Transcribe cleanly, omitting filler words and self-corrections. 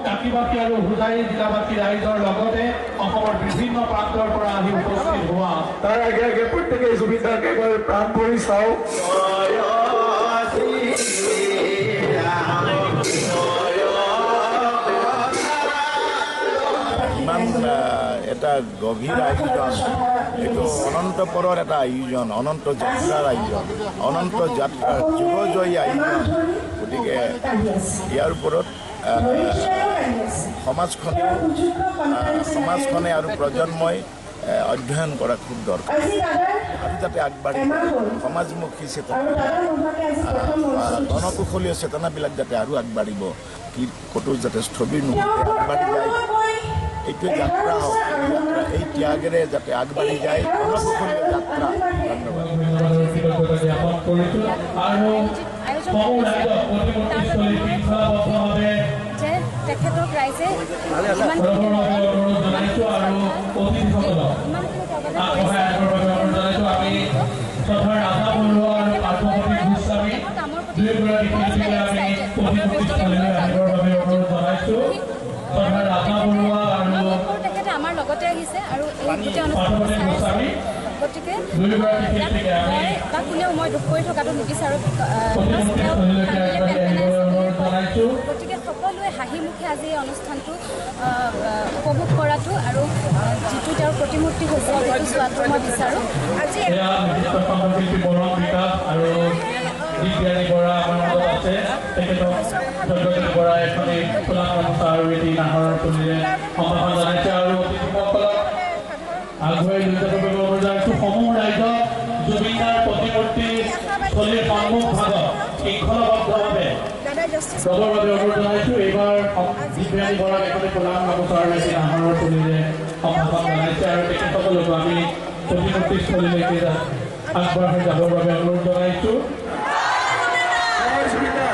কাকিবাসী আৰু হুজাই জিলাবাসী ৰাইজৰ লগতে অসমৰ বিভিন্ন প্ৰান্তৰ পৰা আহি উপস্থিত হোৱা তাৰ আগে আগে প্ৰত্যেকে জুবিন দাক এবাৰ প্ৰাণ ভৰি চাওক। ইমান এটা গভীৰ আয়োজন, এইটো অনন্তপৰৰ এটা আয়োজন, অনন্ত যাত্ৰাৰ আয়োজন, অনন্ত যাত্ৰাৰ যুগজয়ী আয়োজন। গতিকে ইয়াৰ ওপৰত সমাজখনে আৰু প্ৰজন্মই অধ্যয়ন কৰা খুব দৰকাৰ আৰু যাতে আগবাঢ়ি সমাজমুখী চেতনা জনকৌশলীয় চেতনাবিলাক যাতে আৰু আগবাঢ়িব, কি ক'তো যাতে স্থবিৰ নোহোৱাকৈ আগবাঢ়ি যায়। এইটোৱে যাত্ৰা হওক, এই ত্যাগেৰে যাতে আগবাঢ়ি যায় জনকৌশলীয় যাত্ৰা। যে তেখেতক ৰাইজে তেখেতে আমাৰ লগতে আহিছে আৰু এই গোটেই অনুষ্ঠান গতিকে বা কোনেও মই দুখ কৰি থকাটো নিবিচাৰোঁ। গতিকে সকলোৱে হাঁহি মুখে আজি এই অনুষ্ঠানটো উপভোগ কৰাটো আৰু যিটো তেওঁৰ প্ৰতিমূৰ্তি হৈছে সেইটো চোৱাটো মই বিচাৰোঁ। আজি আগুৱাই লৈ যাব পাৰিব সমূহ ৰাইজক জুবিনাৰ প্ৰতিমূৰ্তি স্থলীৰ সন্মুখ ভাগত শৃংখলাবদ্ধভাৱে যাবৰ বাবে অনুৰোধ জনাইছোঁ। এইবাৰ দিব্যানী বৰাক এখনি কলাম গামোচা আৰু এটি নাহৰৰ তুলিৰে সম্ভাষণ জনাইছে আৰু তেখেতসকলকো আমি প্ৰতিমূৰ্তি স্থলীলৈকে আগবঢ়াই যাবৰ বাবে অনুৰোধ জনাইছোঁ। জুবিন দা